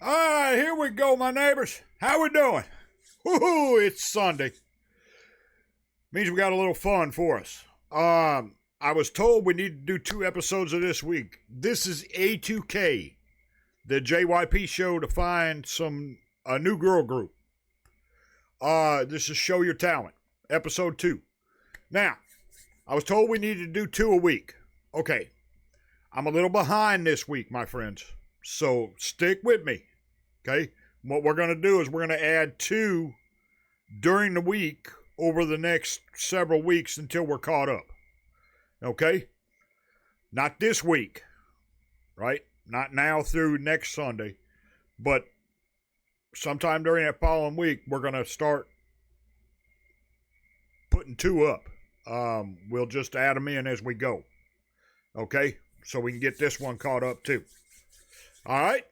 All right, here we go, my neighbors. How we doing? Woohoo, it's Sunday. Means we got a little fun for us. I was told we need to do 2 episodes of this week. This is A2K, the JYP show to find a new girl group. This is Show Your Talent, episode 2. Now, I was told we needed to do 2 a week. Okay, I'm a little behind this week, my friends. So stick with me, okay? What we're going to do is we're going to add 2 during the week over the next several weeks until we're caught up, okay? Not this week, right? Not now through next Sunday, but sometime during that following week, we're going to start putting 2 up. We'll just add them in as we go, okay? So we can get this one caught up too. All right?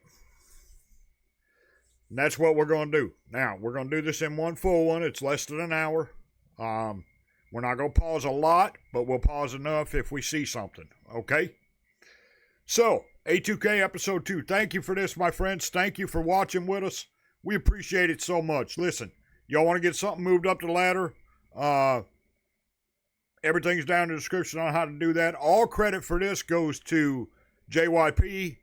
And that's what we're going to do. Now, we're going to do this in one full one. It's less than an hour. We're not going to pause a lot, but we'll pause enough if we see something. Okay? So, A2K episode 2. Thank you for this, my friends. Thank you for watching with us. We appreciate it so much. Listen, y'all want to get something moved up the ladder? Everything's down in the description on how to do that. All credit for this goes to JYP,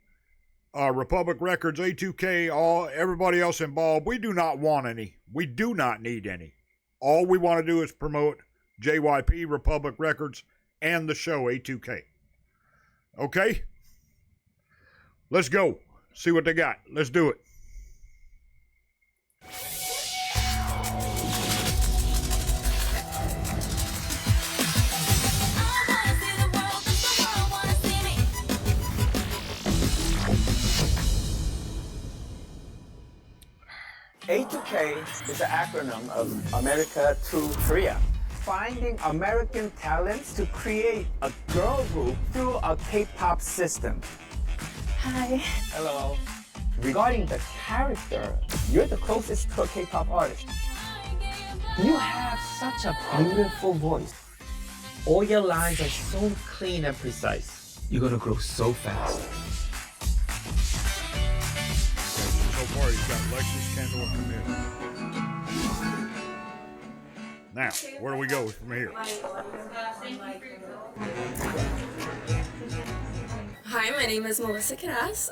Republic Records, A2K, everybody else involved. We do not want any. We do not need any. All we want to do is promote JYP, Republic Records, and the show A2K. Okay? Let's go. See what they got. Let's do it. A2K is an acronym of America to Korea. Finding American talents to create a girl group through a K-pop system. Hi. Hello. Regarding the character, you're the closest to a K-pop artist. You have such a beautiful voice. All your lines are so clean and precise. You're gonna grow so fast. So far, he's got Lexus, Kendall, and Camille. Now, where do we go from here? Hi, my name is Melissa.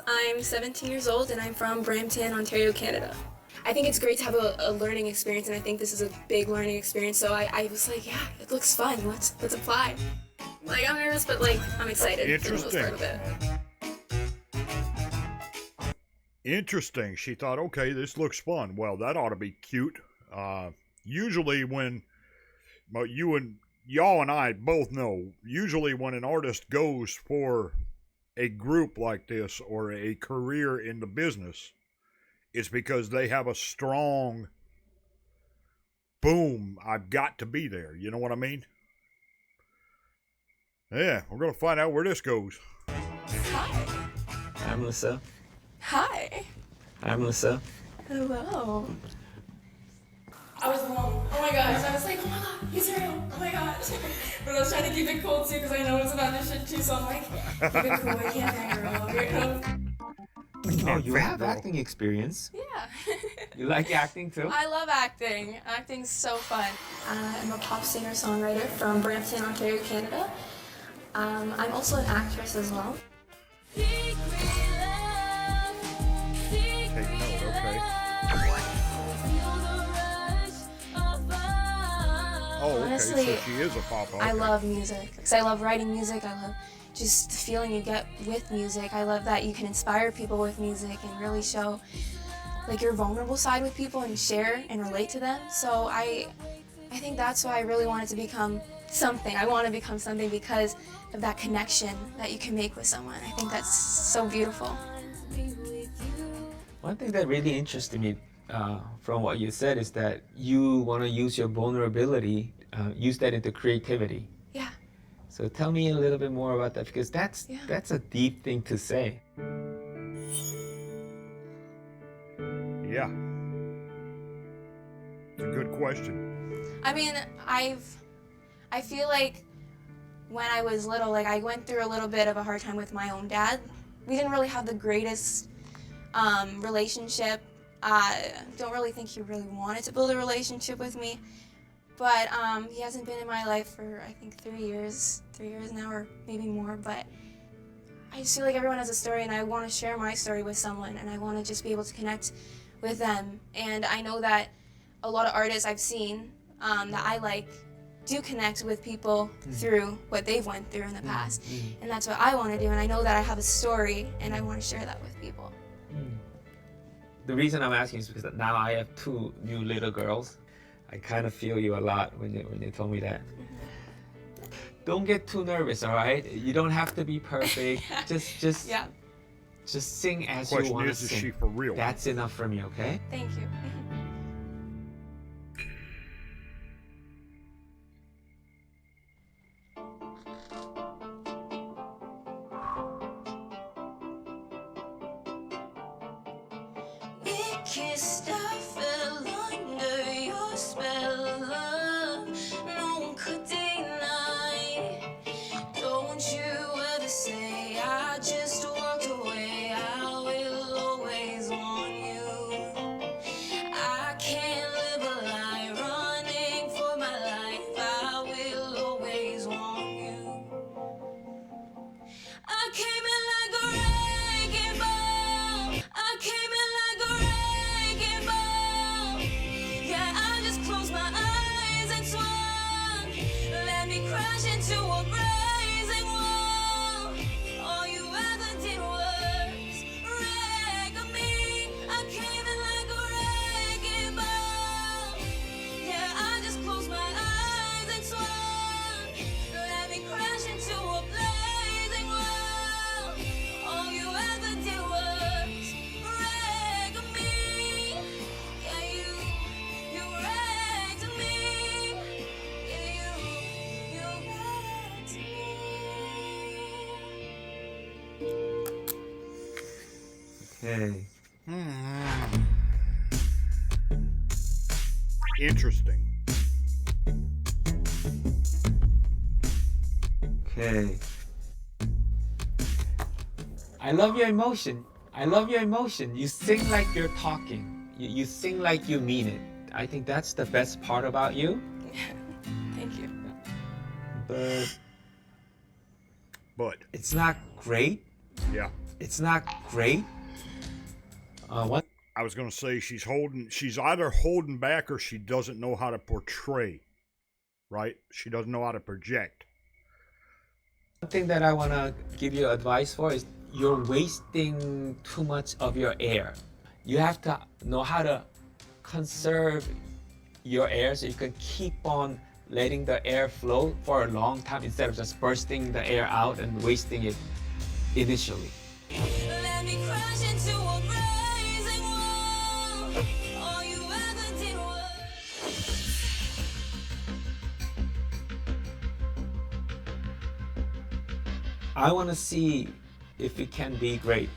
I'm 17 years old and I'm from Brampton, Ontario, Canada. I think it's great to have a learning experience, and I think this is a big learning experience, so I was like, yeah, it looks fun, let's apply. Like, I'm nervous, but like, I'm excited for the most part of it. Interesting. She thought, okay, this looks fun. Well, that ought to be cute. Usually when, well, y'all and I both know, usually when an artist goes for a group like this or a career in the business, it's because they have a strong, boom, I've got to be there. You know what I mean? Yeah, we're going to find out where this goes. Hi. Hi, Melissa. Hi. Hi, Melissa. Hello. I was wrong. Oh my gosh. I was like, oh my god, he's real. Oh my gosh. But I was trying to keep it cool too because I know it's an audition too, so I'm like, keep it cool. I can't hang around. Oh, you have acting experience. Yeah. You like acting too? I love acting. Acting's so fun. I'm a pop singer-songwriter from Brampton, Ontario, Canada. I'm also an actress as well. Take note, okay. Oh, okay, Honestly, so she is a pop artist. I love music because I love writing music. I love just the feeling you get with music. I love that you can inspire people with music and really show like your vulnerable side with people and share and relate to them. So I think that's why I really wanted to become something. I want to become something because of that connection that you can make with someone. I think that's so beautiful. One thing that really interested me from what you said is that you want to use your vulnerability, use that into creativity. Yeah. So tell me a little bit more about that, because that's a deep thing to say. Yeah. It's a good question. I mean, I feel like when I was little, like I went through a little bit of a hard time with my own dad. We didn't really have the greatest relationship. I don't really think he really wanted to build a relationship with me, but he hasn't been in my life for I think 3 years now, or maybe more. But I just feel like everyone has a story, and I want to share my story with someone, and I want to just be able to connect with them. And I know that a lot of artists I've seen that I like do connect with people through what they've went through in the past, and that's what I want to do. And I know that I have a story, and I want to share that with people. The reason I'm asking is because now I have 2 new little girls. I kind of feel you a lot when you told me that. Don't get too nervous, all right? You don't have to be perfect. Just sing as you want to sing. Is she for real? That's enough for me, okay? Thank you. Kissed, I fell under your spell, love. No one could deny. Don't you ever say I just walked away. I will always want you. I can't live a lie, running for my life. I will always want you. I came in like a wrecking ball. I came in like a wrecking ball. Yeah, I just closed my eyes and swung. Let me crash into a blazing wall. All you ever did was wreck me. I came in like a wrecking ball. Yeah, I just closed my eyes and swung. Let me crash into a blazing wall. All you ever did was wreck me. Yeah, you wrecked me. Yeah, you wrecked me. Okay. Interesting. Okay. I love your emotion. I love your emotion. You sing like you're talking. You sing like you mean it. I think that's the best part about you. Thank you. But It's not great. yeah, It's not great. What? I was gonna say she's either holding back or she doesn't know how to portray. Right? She doesn't know how to project. One thing that I want to give you advice for is you're wasting too much of your air. You have to know how to conserve your air so you can keep on letting the air flow for a long time instead of just bursting the air out and wasting it initially. Let me crash into a blazing wall. All you ever did was. I want to see if it can be great.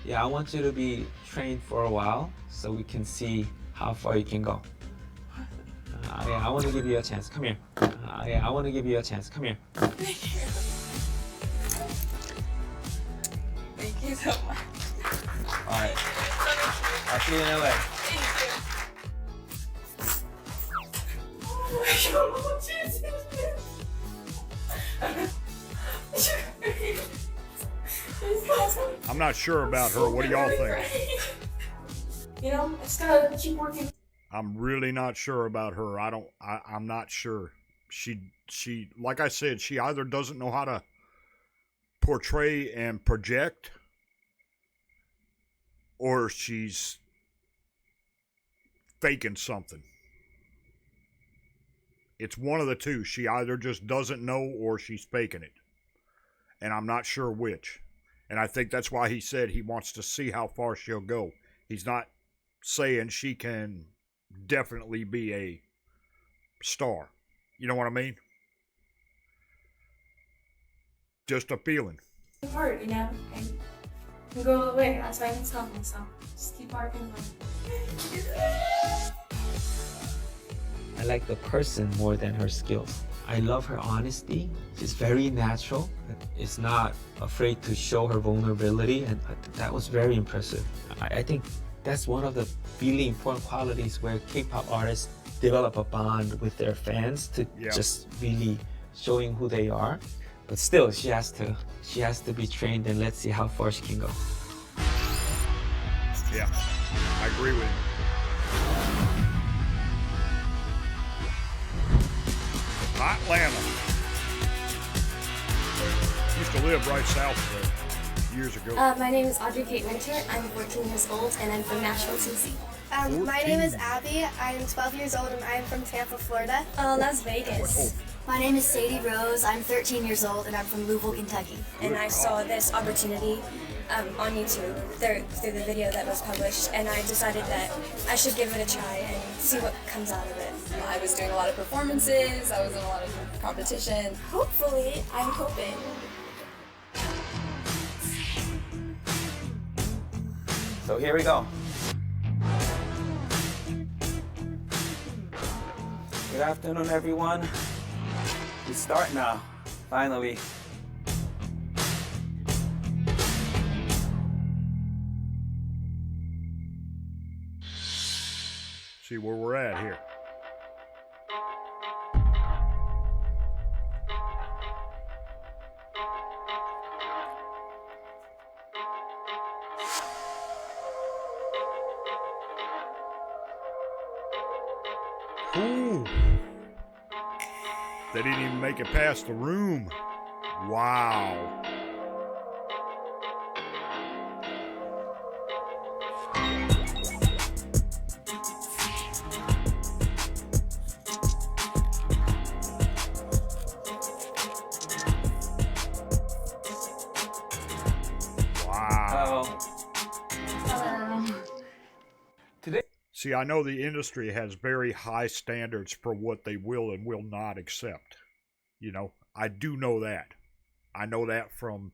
Yeah, I want you to be trained for a while so we can see how far you can go. Yeah, I want to give you a chance. Come here. Yeah, I want to give you a chance. Come here. Thank you. Thank you so much. All right. I'll see you in LA. I'm not sure about her. What do y'all think? You know, it's gonna keep working. I'm really not sure about her. I'm not sure. She like I said, she either doesn't know how to portray and project, or she's faking something. It's one of the two. She either just doesn't know or she's faking it. And I'm not sure which. And I think that's why he said he wants to see how far she'll go. He's not saying she can definitely be a star. You know what I mean? Just a feeling. It's hard, you know, and you go all the way. That's why I tell myself. Just keep working. I like the person more than her skills. I love her honesty. She's very natural. Is not afraid to show her vulnerability, and that was very impressive. I think that's one of the really important qualities where K-pop artists develop a bond with their fans to just really showing who they are. But still, she has to be trained, and let's see how far she can go. Yeah, I agree with you. Atlanta. Used to live right south of there years ago. My name is Audrey Kate Winter. I'm 14 years old and I'm from Nashville, Tennessee. My name is Abby. I'm 12 years old and I'm from Tampa, Florida. Las Vegas. My name is Sadie Rose. I'm 13 years old and I'm from Louisville, Kentucky. And I saw this opportunity on YouTube through the video that was published, and I decided that I should give it a try and see what comes out of it. I was doing a lot of performances, I was in a lot of competition. Hopefully, I'm hoping. So here we go. Good afternoon, everyone. We start now, finally. See where we're at here. Ooh. They didn't even make it past the room. Wow. See, I know the industry has very high standards for what they will and will not accept. You know, I do know that. I know that from,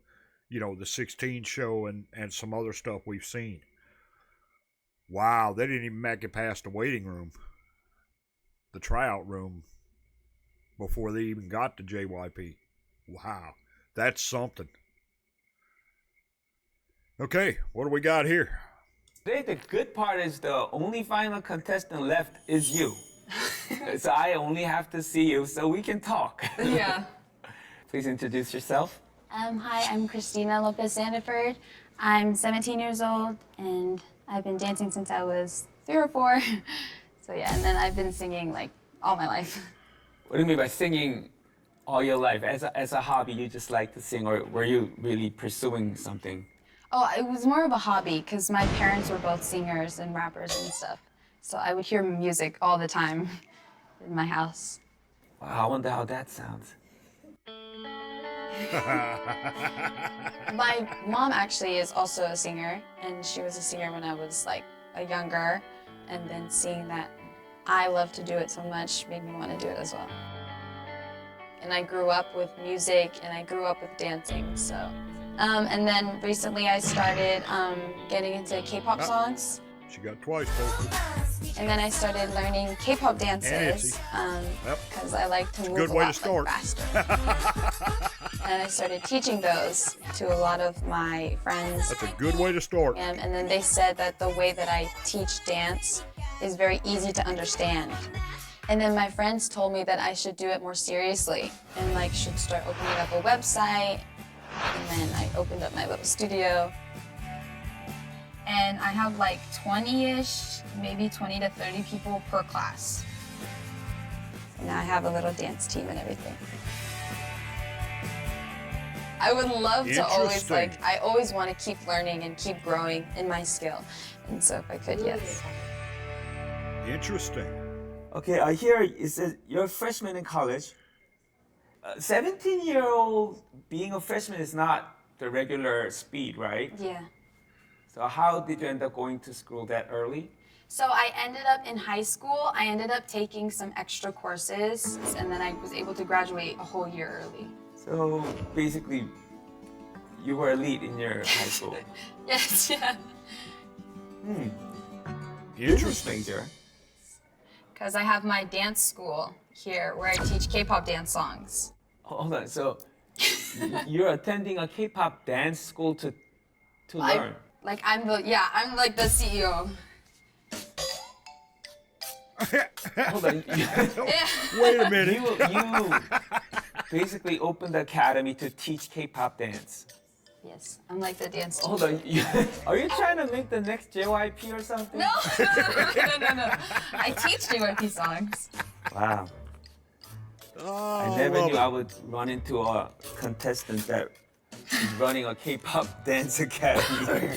you know, the 16 show and some other stuff we've seen. Wow, they didn't even make it past the waiting room, the tryout room, before they even got to JYP. Wow, that's something. Okay, what do we got here? Today, the good part is the only final contestant left is you. So I only have to see you so we can talk. Yeah. Please introduce yourself. Hi, I'm Christina Lopez-Sandiford. I'm 17 years old, and I've been dancing since I was 3 or 4. So yeah, and then I've been singing like all my life. What do you mean by singing all your life? As a hobby, you just like to sing, or were you really pursuing something? Oh, it was more of a hobby because my parents were both singers and rappers and stuff. So I would hear music all the time in my house. Wow, I wonder how that sounds. My mom actually is also a singer, and she was a singer when I was like younger, and then seeing that I love to do it so much made me want to do it as well. And I grew up with music and I grew up with dancing, so. And then recently I started getting into K-pop songs. She got twice, folks. And then I started learning K-pop dances because I like to move Good a way lot to start. faster. And I started teaching those to a lot of my friends. That's a good way to start. And then they said that the way that I teach dance is very easy to understand. And then my friends told me that I should do it more seriously and like should start opening up a website. And then I opened up my little studio. And I have like 20-ish, maybe 20 to 30 people per class. And now I have a little dance team and everything. I would love to always I always want to keep learning and keep growing in my skill. And so if I could, yes. Interesting. Okay, here it says you're a freshman in college. 17-year-old being a freshman is not the regular speed, right? Yeah. So how did you end up going to school that early? So I ended up in high school. I ended up taking some extra courses, and then I was able to graduate a whole year early. So basically, you were elite in your high school. Yes, yeah. Interesting, Jer. Because I have my dance school, here where I teach K-pop dance songs. Hold on. So you're attending a K-pop dance school to learn. I'm like the CEO. Hold on. Wait a minute. You basically opened the academy to teach K-pop dance. Yes, I'm like the dance teacher. Hold on. Are you trying to make the next JYP or something? No. I teach JYP songs. Wow. Oh, I never love knew it. I would run into a contestant that is running a K-pop dance academy. Thank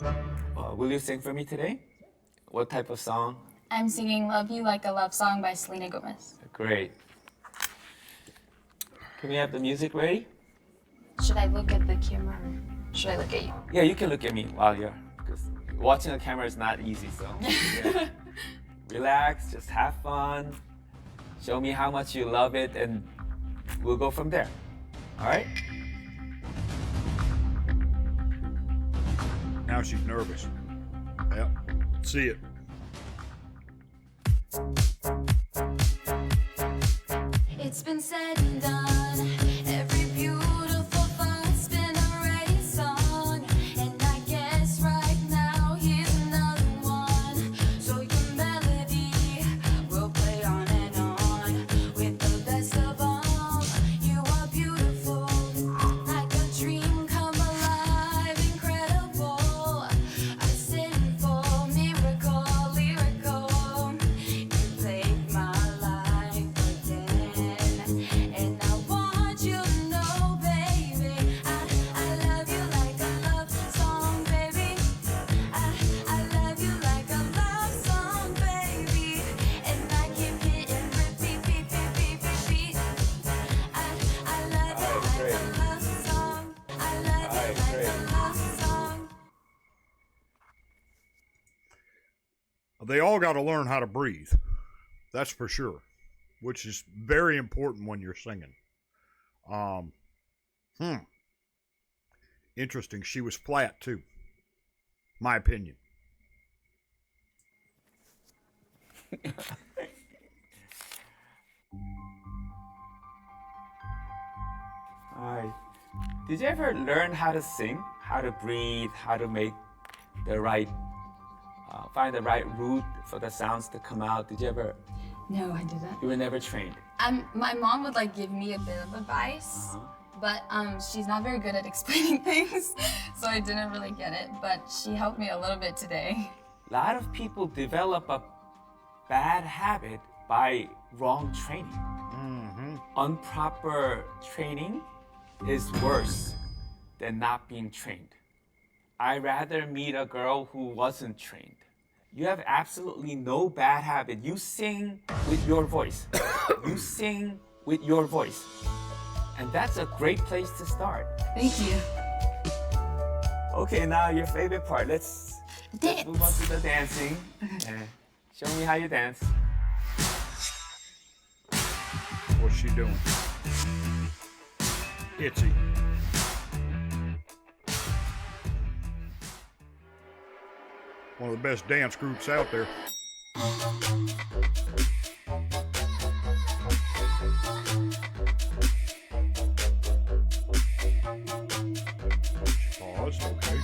you. Will you sing for me today? What type of song? I'm singing Love You Like a Love Song by Selena Gomez. Great. Can we have the music ready? Should I look at the camera or should I look at you? Yeah, you can look at me while you're, because watching a camera is not easy, so. Yeah. Relax, just have fun. Show me how much you love it, and we'll go from there. All right? Now she's nervous. Yep. See it. It's been said and done. Every beautiful thought's been already sung. And I guess right now here's another one. So your melody will play on and on. With the best of all, you are beautiful. Like a dream come alive, incredible. A sinful miracle, lyrical. You played my life again. And I want you to know, baby, I love you like a love song, baby. I love you like a love song, baby. And I keep hitting repeat, beat, beat, beat, beat, beat. I love you like a love song. I love you like a love song. They all got to learn how to breathe. That's for sure, which is very important when you're singing. Interesting. She was flat too. My opinion. All right. Did you ever learn how to sing, how to breathe, how to make the right, find the right route for the sounds to come out? Did you ever? No, I didn't. You were never trained. My mom would like give me a bit of advice, but she's not very good at explaining things, so I didn't really get it. But she helped me a little bit today. A lot of people develop a bad habit by wrong training. Improper training is worse than not being trained. I'd rather meet a girl who wasn't trained. You have absolutely no bad habit. You sing with your voice. You sing with your voice. And that's a great place to start. Thank you. Okay, now your favorite part. Let's Dance. move on to the dancing. Show me how you dance. What's she doing? Itsy. One of the best dance groups out there. Pause, okay.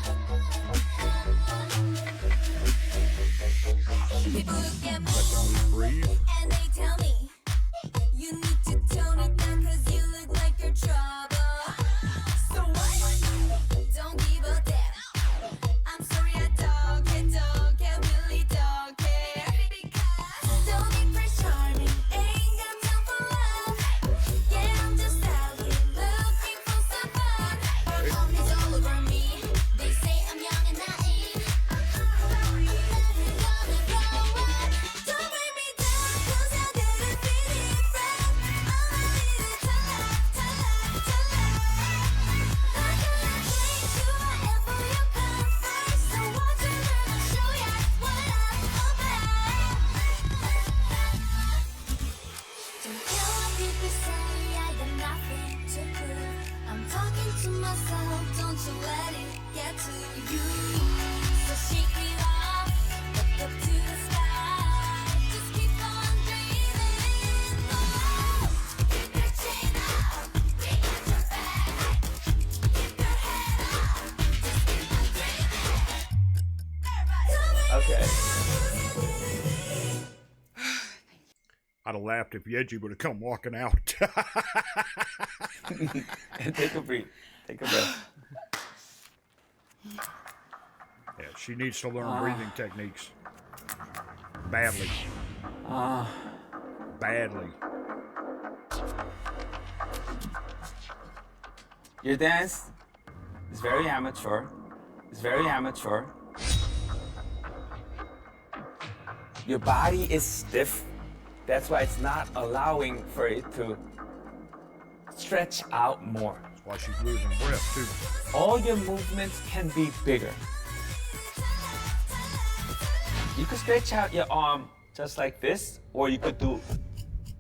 People look at me Breathe. and they tell me you need to tone it down 'cause you look like you're trouble. So what? Don't give a damn. I'm sorry I don't care, really don't care. Because don't be Prince Charming, ain't got time for love. Yeah, I'm just out here looking for some fun. It's all over me. They say I'm young and naive. Let me go and go away. Okay. I'd have laughed if Yeji would have come walking out. And take a breath. Take a breath. Yeah, she needs to learn breathing techniques. Badly. Badly. Your dance is very amateur. It's very amateur. Your body is stiff. That's why it's not allowing for it to stretch out more. That's why she's losing breath, too. All your movements can be bigger. You could stretch out your arm just like this, or you could do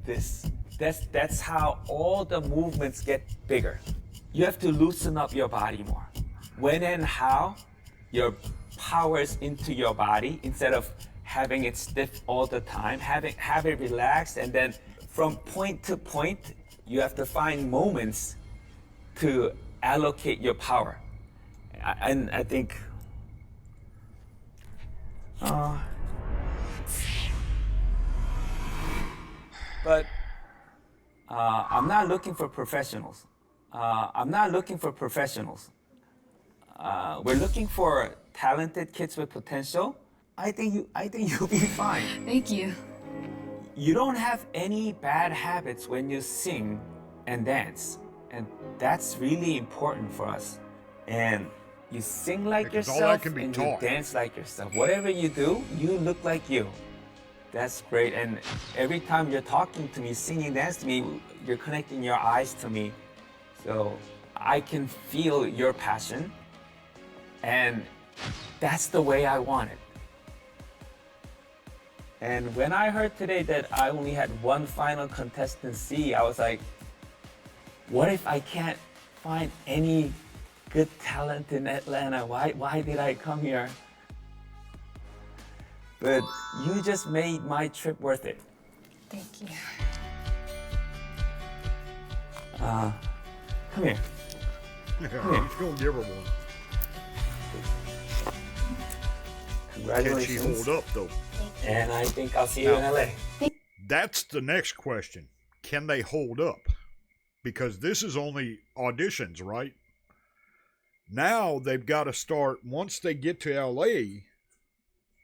this. That's how all the movements get bigger. You have to loosen up your body more. When and how your powers into your body, instead of having it stiff all the time, have it relaxed, and then from point to point, you have to find moments to allocate your power. And I think, but I'm not looking for professionals. We're looking for talented kids with potential. I think you'll be fine. Thank you. You don't have any bad habits when you sing and dance, and that's really important for us. And you sing like Because all yourself that can be and taught. you dance like yourself. Whatever you do, you look like you. That's great. And every time you're talking to me, singing, dance to me, you're connecting your eyes to me. So I can feel your passion, and that's the way I want it. And when I heard today that I only had one final contestant C, I was like, what if I can't find any good talent in Atlanta? Why did I come here? But you just made my trip worth it. Thank you. Come here. He's gonna give her one. Can she Congratulations. hold up, though? And I think I'll see you in LA. That's the next question. Can they hold up? Because this is only auditions, right? Now they've got to start, once they get to LA,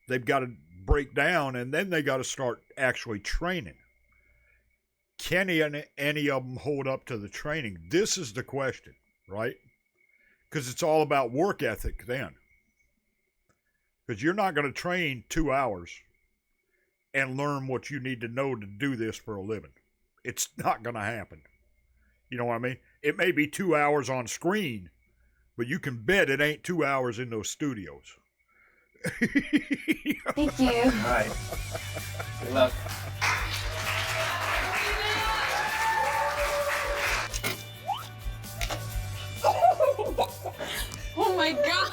they've got to break down, and then they got to start actually training. Can any of them hold up to the training? This is the question, right? Because it's all about work ethic then. Because you're not going to train 2 hours and learn what you need to know to do this for a living. It's not going to happen. You know what I mean? It may be 2 hours on screen, but you can bet it ain't 2 hours in those studios. Thank you. All right. Good luck. Oh my god!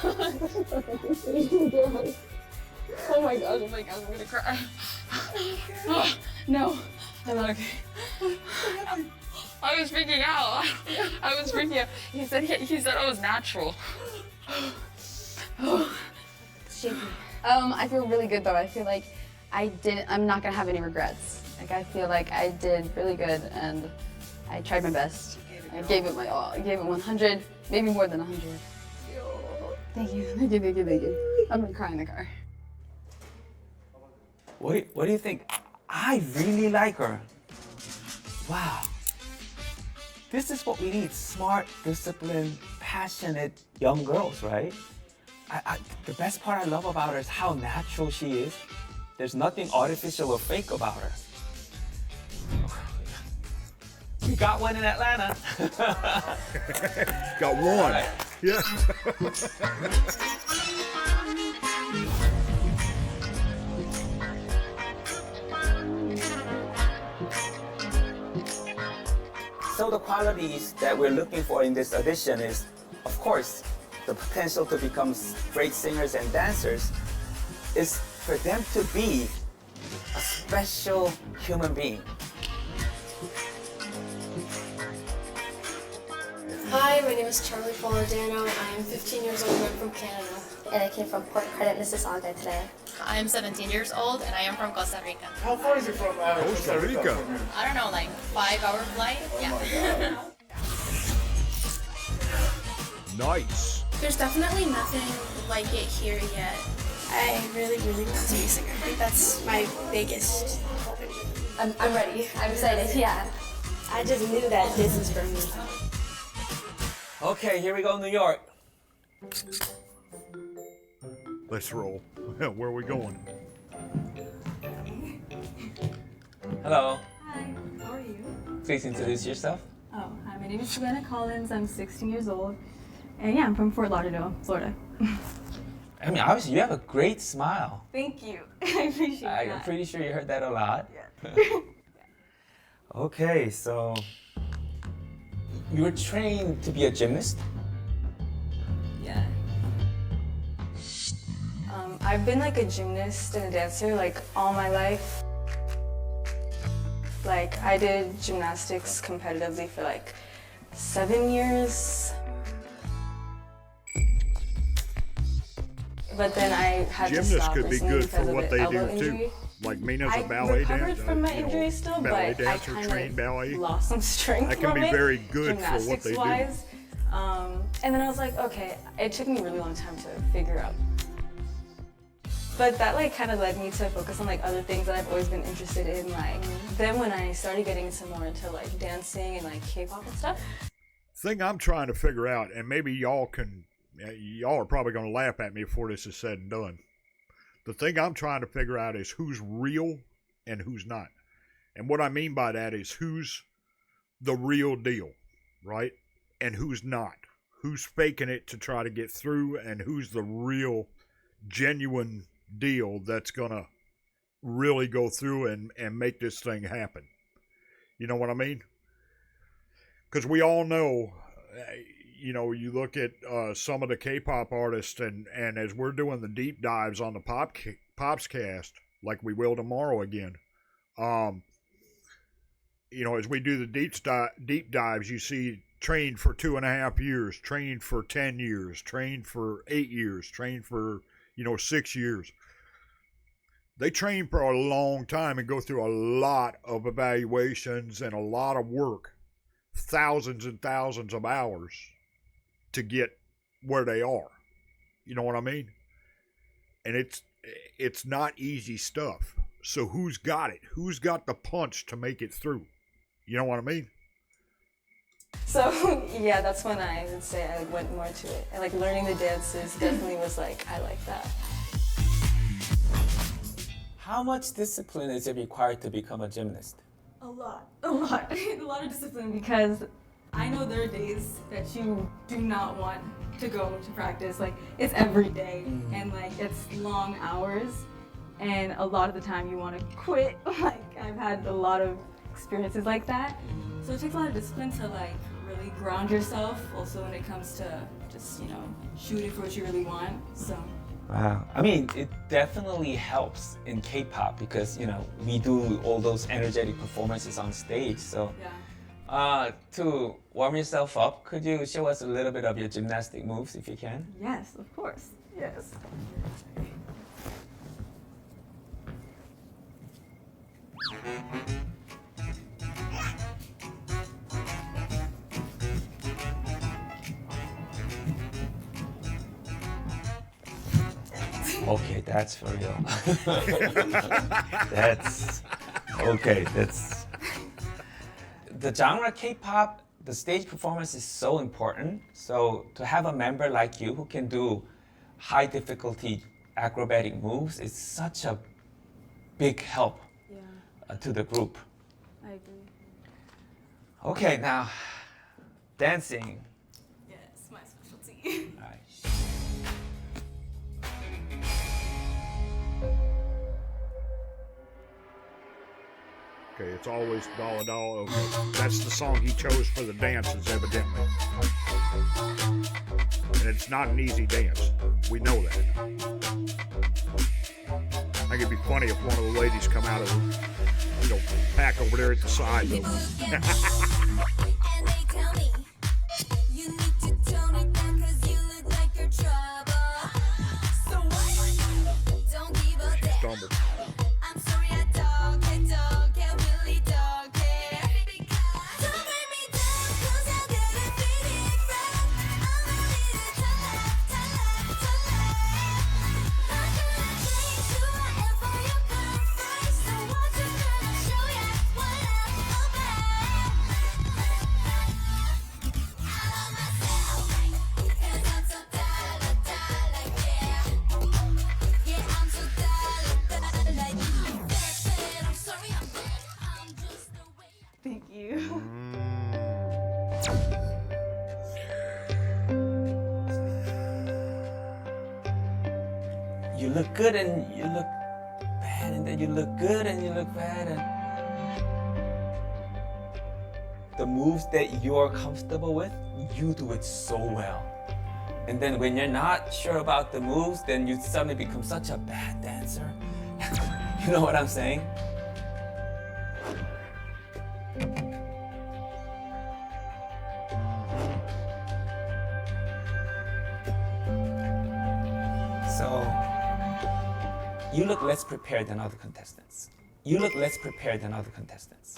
Oh my gosh, I'm gonna cry. Oh, no, I'm not okay. I was freaking out. He said I was natural. Shaky. I feel really good though. I feel like I'm not gonna have any regrets. Like I feel like I did really good and I tried my best. I gave it my all. I gave it 100, maybe more than 100. Thank you. I'm gonna cry in the car. What do you think? I really like her. Wow. This is what we need. Smart, disciplined, passionate young girls, right? The best part I love about her is how natural she is. There's nothing artificial or fake about her. We got one in Atlanta. Got one. Right. Yeah. So the qualities that we're looking for in this audition is, of course, the potential to become great singers and dancers is for them to be a special human being. Hi, my name is Charlie Polidano. I am 15 years old and I'm from Canada. and I came from Port Credit, Mississauga today. I'm 17 years old and I am from Costa Rica. How far is it from Costa Rica? I don't know, like 5-hour flight? Yeah. Nice. There's definitely nothing like it here yet. I really, really want to be a singer. I think that's my biggest hope. I'm ready. I'm excited. Yeah. I just knew that this is for me. Okay, here we go, New York. Let's roll. Where are we going? Hello. Hi, how are you? Please introduce yourself. Oh, hi, my name is Collins. I'm 16 years old. And yeah, I'm from Fort Lauderdale, Florida. I mean, obviously, you have a great smile. Thank you. I appreciate that. I'm pretty sure you heard that a lot. Yeah. Okay, so you were trained to be a gymnast? Yeah. I've been like a gymnast and a dancer like all my life. Like I did gymnastics competitively for like 7 years. But then I had to Gymnasts stop could be recently good because for of what the they elbow do injury. too. Like Mina's a I ballet recovered dancer, from my injury still, ballet but dancer, I trained ballet. lost some strength That can from be it, very good for what they do. gymnastics-wise. And then I was like, okay, it took me a really long time to figure out. But that like kind of led me to focus on like other things that I've always been interested in. Like then when I started getting some more into like dancing and like K-pop and stuff. Thing I'm trying to figure out, and maybe y'all are probably going to laugh at me before this is said and done. The thing I'm trying to figure out is who's real and who's not. And what I mean by that is who's the real deal, right? And who's not. Who's faking it to try to get through, and who's the real, genuine deal that's going to really go through and make this thing happen. You know what I mean? Because we all know, you look at some of the K-pop artists, and as we're doing the deep dives on the Popscast, like we will tomorrow again, as we do the deep dives, you see trained for 2.5 years, trained for 10 years, trained for 8 years, trained for 6 years. They train for a long time and go through a lot of evaluations and a lot of work, thousands and thousands of hours to get where they are. You know what I mean? And it's not easy stuff. So who's got it? Who's got the punch to make it through? You know what I mean? So yeah, that's when I would say I went more to it. And like learning the dances definitely was like, I like that. How much discipline is it required to become a gymnast? A lot of discipline, because I know there are days that you do not want to go to practice. Like it's every day and like it's long hours, and a lot of the time you want to quit. Like I've had a lot of experiences like that. So it takes a lot of discipline to like really ground yourself also when it comes to just, shooting for what you really want. So Wow. I mean, it definitely helps in K-pop because, we do all those energetic performances on stage. So, to warm yourself up, could you show us a little bit of your gymnastic moves if you can? yes, of course. Yes. Okay, that's for real. That's okay. That's the genre K-pop. The stage performance is so important. So to have a member like you who can do high difficulty acrobatic moves is such a big help to the group. I agree. Okay, now dancing. Yes, my specialty. All right. Okay, it's always dollar dollar. Okay, that's the song he chose for the dances, evidently. And it's not an easy dance. We know that. I think it'd be funny if one of the ladies come out of the, pack over there at the side, though. you look good and you look bad, and then you look good and you look bad. And the moves that you're comfortable with, you do it so well. And then when you're not sure about the moves, then you suddenly become such a bad dancer. You know what I'm saying? So, you look less prepared than other contestants. You look less prepared than other contestants.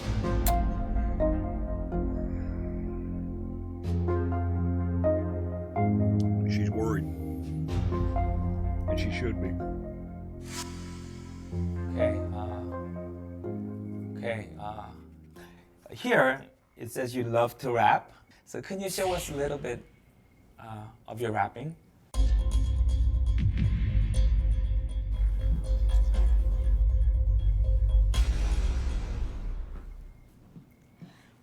She's worried. And she should be. Here, it says you love to rap. So can you show us a little bit of your rapping?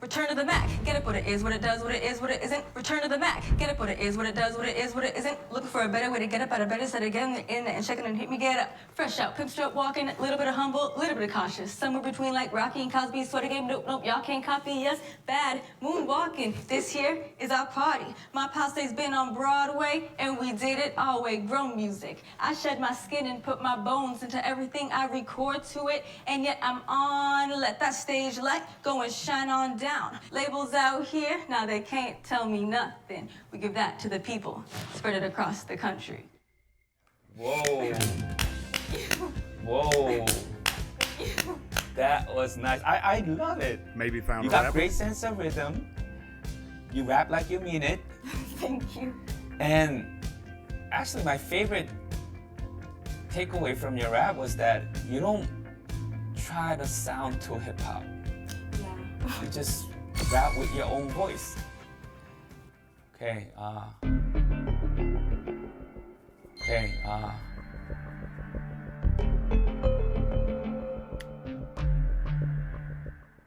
Return to the Mac. Get up what it is, what it does, what it is, what it isn't. Return to the Mac. Get up what it is, what it does, what it is, what it isn't. Looking for a better way to get up out of bed instead of getting in and checking and hit me get up. Fresh out, pimp strut walking, a little bit of humble, a little bit of cautious. Somewhere between like Rocky and Cosby's sweater game. Nope, nope, y'all can't copy us. Bad moonwalking. This here is our party. My paste's been on Broadway and we did it all way. Grown music. I shed my skin and put my bones into everything I record to it. And yet I'm on. Let that stage light go and shine on down. Labels out here, now they can't tell me nothing. We give that to the people, spread it across the country. Whoa. Whoa. That was nice. I love it. Maybe found you a got rapper. great sense of rhythm. You rap like you mean it. Thank you. And actually, my favorite takeaway from your rap was that you don't try to sound too hip hop. Yeah. You just rap with your own voice. Okay, I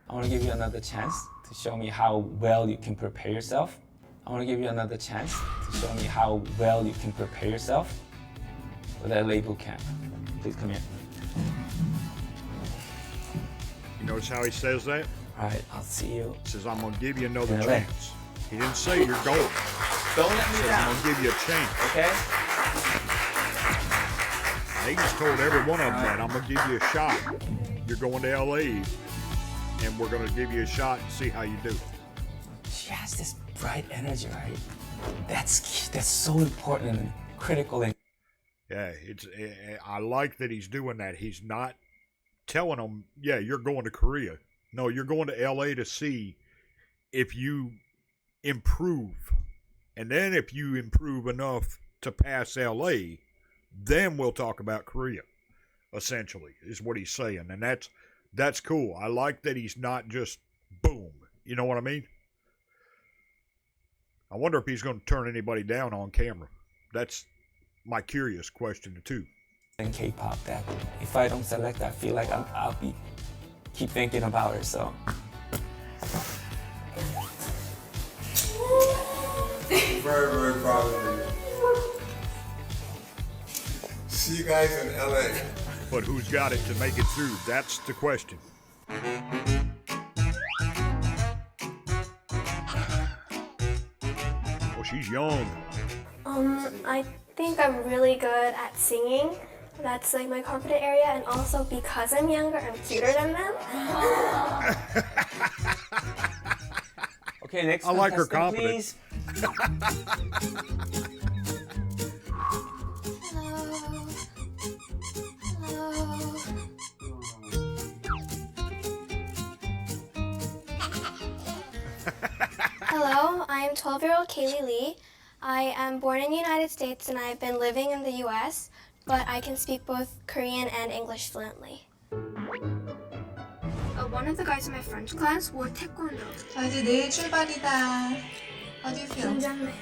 want to give you another chance to show me how well you can prepare yourself. I want to give you another chance to show me how well you can prepare yourself for that label camp. Please come here. You notice how he says that? All right, I'll see you. He says, I'm going to give you another Yeah, right. chance. He didn't say you're going. Don't let He me says, down, I'm going to give you a chance. okay? They just told every one of them that I'm going to give you a shot. You're going to LA, and we're going to give you a shot and see how you do. She has this bright energy, right? That's so important and critical. And Yeah, I like that he's doing that. He's not telling them, yeah, you're going to Korea. No, you're going to LA to see if you improve. And then if you improve enough to pass LA, then we'll talk about Korea, essentially, is what he's saying. And that's cool. I like that he's not just boom. You know what I mean? I wonder if he's going to turn anybody down on camera. That's my curious question, too. in K-pop that if I don't select, I feel like I'll be keep thinking about her. So. Very, very proud of you. See you guys in LA. But who's got it to make it through? That's the question. Well, she's young. I think I'm really good at singing. That's like my confident area, and also because I'm younger, I'm cuter than them. Okay, next I like her contestant, confidence. Hello, I'm 12-year-old Kaylee Lee. I am born in the United States and I've been living in the US, but I can speak both Korean and English fluently. One of the guys in my French class wore taekwondo. 자, 이제 내일 출발이다. How do you feel? 긴장돼.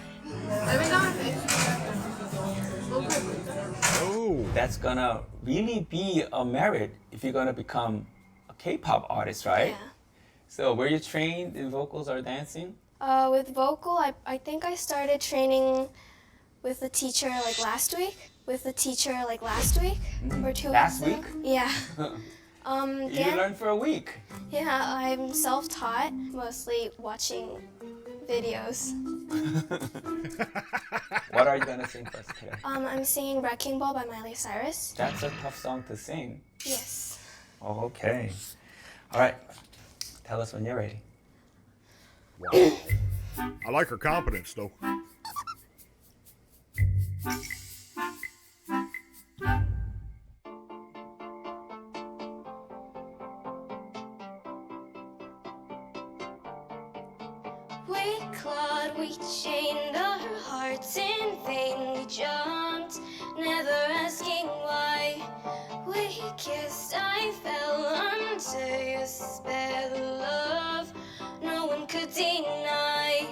Oh. That's gonna really be a merit if you're gonna become a K-pop artist, right? Yeah. So were you trained in vocals or dancing? With vocal, I think I started training with the teacher like last week. with a teacher like last week or 2 weeks Last ago. week? Yeah. You learned for a week. Yeah, I'm self-taught, mostly watching videos. What are you gonna sing for us today? I'm singing Wrecking Ball by Miley Cyrus. That's a tough song to sing. Yes. Oh, okay. All right. Tell us when you're ready. Wow. I like her confidence, though. We clawed, we chained our hearts in vain. We jumped, never asking why. We kissed, I fell under your spell of love. No one could deny.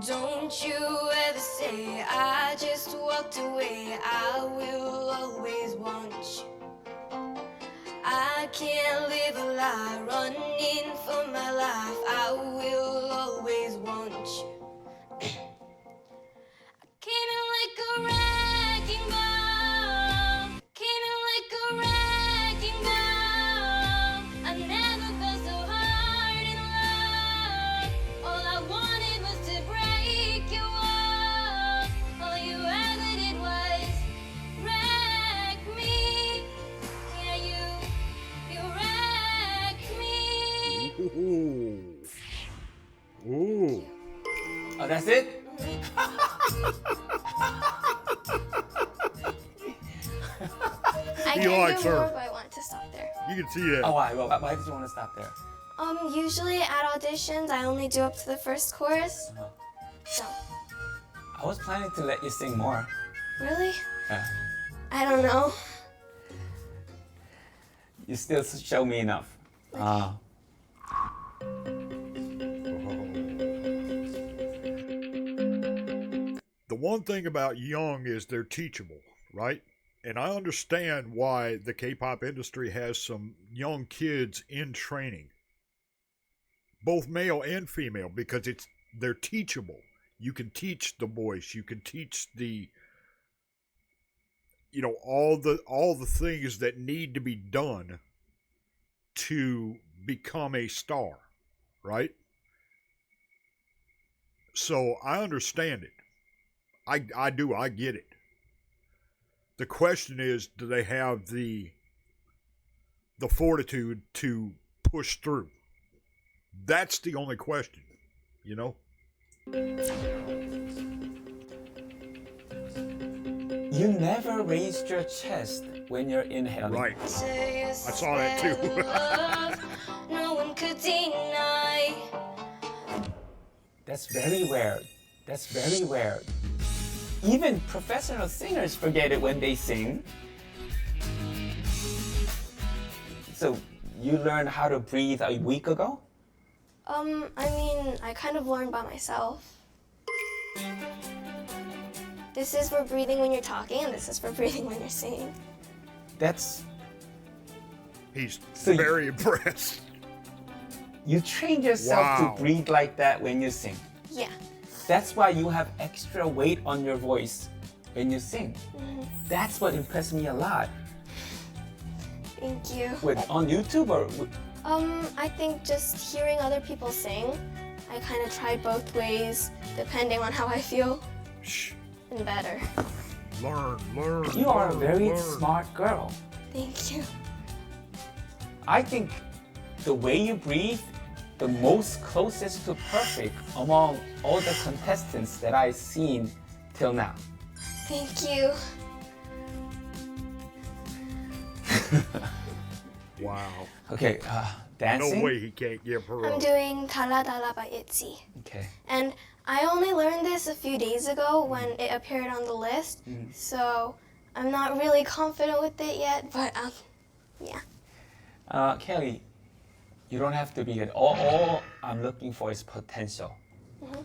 Don't you ever say I just walked away. I will always want you. I can't live a lie, running for my life. I will always want you. I came in like a wrecking ball. Came in like a wrecking ball. I never felt so hard in love. All I wanted was to break your walls. All you ever did was wreck me. Yeah, you wrecked me. Ooh. Ooh. Oh, that's it? I He can likes do her. more, but I wanted to stop there. You can see that. Oh, why did you want to stop there? Usually at auditions, I only do up to the first chorus. So, I was planning to let you sing more. really? Yeah. I don't know. You still show me enough. The one thing about Young is they're teachable, right? And I understand why the K-pop industry has some young kids in training, both male and female, because they're teachable. You can teach the voice, you can teach all the things that need to be done to become a star, right? So I understand it. I do. I get it. The question is, do they have the fortitude to push through? That's the only question, you know? You never raised your chest when you're inhaling. Right. I saw that too. No one could deny. That's very rare. That's very rare. Even professional singers forget it when they sing. So you learned how to breathe a week ago? I mean, I kind of learned by myself. This is for breathing when you're talking, and this is for breathing when you're singing. He's very impressed. You trained yourself to breathe like that when you sing. Yeah. That's why you have extra weight on your voice when you sing. That's what impressed me a lot. Thank you. On YouTube or? I think just hearing other people sing, I kind of tried both ways, depending on how I feel. And better. Learn. You are a very smart girl. Thank you. I think the way you breathe, the most closest to perfect among all the contestants that I've seen till now. Thank you. Wow. Okay, dancing? No way he can't give her I'm doing Dala Dala by ITZY. Okay. And I only learned this a few days ago when it appeared on the list, so I'm not really confident with it yet, but yeah. Kelly, you don't have to be good. All I'm looking for is potential. Wow.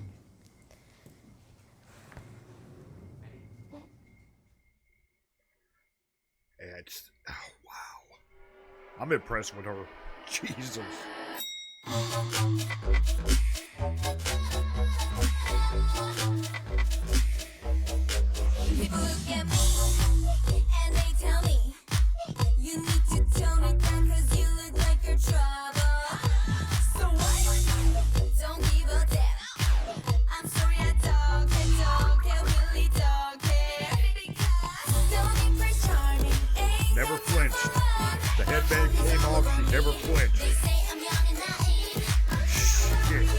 I'm impressed with her. Jesus. People look at me. flinched. The headband came off, she never flinched. Shit.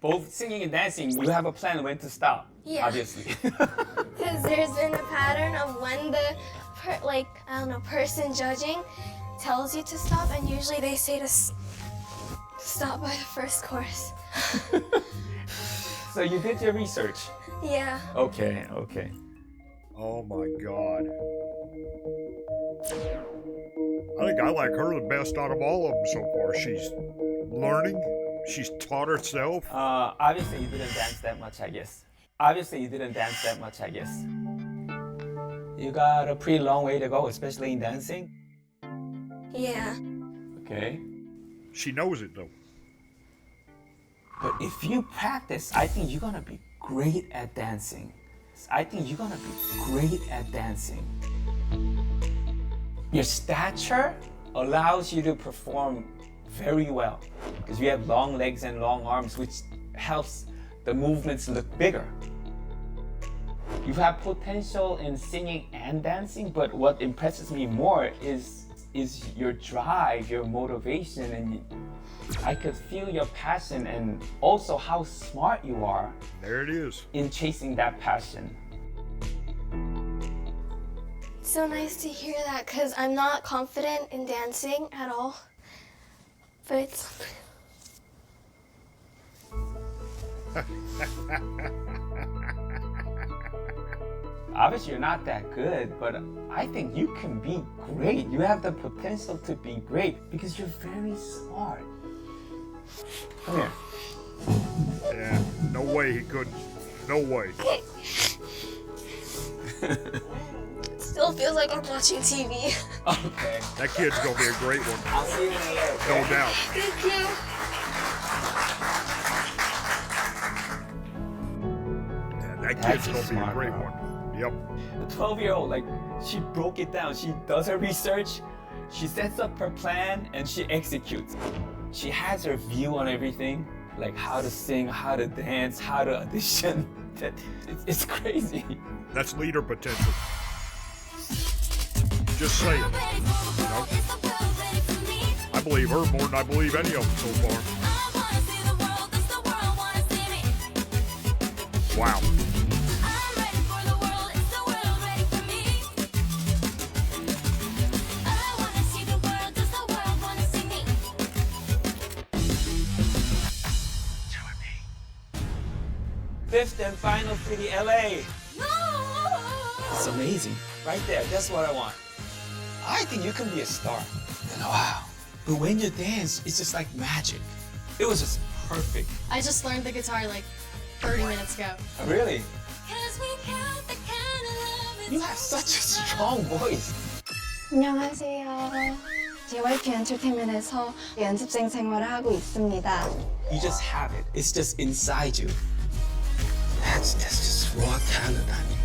Both singing and dancing, you have a plan when to stop, Yeah. obviously. Because there's been a pattern of when the, person judging tells you to stop, and usually they say to stop by the first chorus. So you did your research? Yeah. Okay. Oh my God. I think I like her the best out of all of them so far. She's learning. She's taught herself. Obviously you didn't dance that much, I guess. You got a pretty long way to go, especially in dancing. Yeah. Okay. She knows it though. But if you practice, I think you're gonna be great at dancing. Your stature allows you to perform very well because you have long legs and long arms, which helps the movements look bigger. You have potential in singing and dancing, but what impresses me more is your drive, your motivation, and I could feel your passion and also how smart you are. There it is. In chasing that passion. It's so nice to hear that because I'm not confident in dancing at all. But it's... Obviously, you're not that good, but I think you can be great. You have the potential to be great because you're very smart. Come here. Yeah, no way he couldn't. No way. Still feels like I'm watching TV. Okay. That kid's gonna be a great one. I'll see you in a little. No doubt. Thank you. Yeah, that That's kid's gonna be a smart, great bro. one. Yep. The 12-year-old, like, she broke it down. She does her research, she sets up her plan, and she executes. She has her view on everything, like how to sing, how to dance, how to audition. It's crazy. That's leader potential. Just say it. You know? I believe her more than I believe any of them so far. Wow. Fifth and final city, LA. It's amazing. Right there, that's what I want. I think you can be a star. Wow. But when you dance, it's just like magic. It was just perfect. I just learned the guitar like 30 minutes ago. Really? You have such a strong voice. 안녕하세요. JYP 엔터테인먼트에서 연습생 생활을 하고 있습니다. You just have it. It's just inside you. That's just raw talent, honey.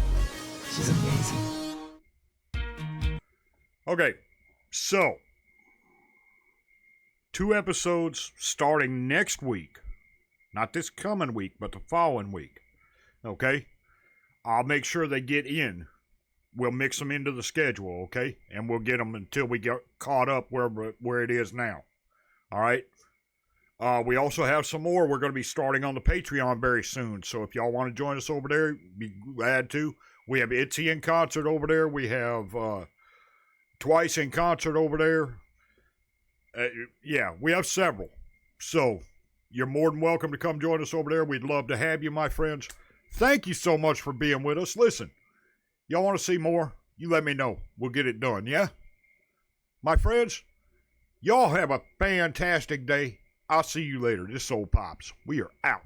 She's amazing. Okay, so 2 episodes starting next week. Not this coming week, but the following week. Okay? I'll make sure they get in. We'll mix them into the schedule, okay? And we'll get them until we get caught up where it is now. All right? We also have some more we're going to be starting on the Patreon very soon. So if y'all want to join us over there, be glad to. We have Itzy in concert over there. We have Twice in concert over there. Yeah, we have several. So you're more than welcome to come join us over there. We'd love to have you, my friends. Thank you so much for being with us. Listen, y'all want to see more? You let me know. We'll get it done, yeah? My friends, y'all have a fantastic day. I'll see you later. This is Old Pops. We are out.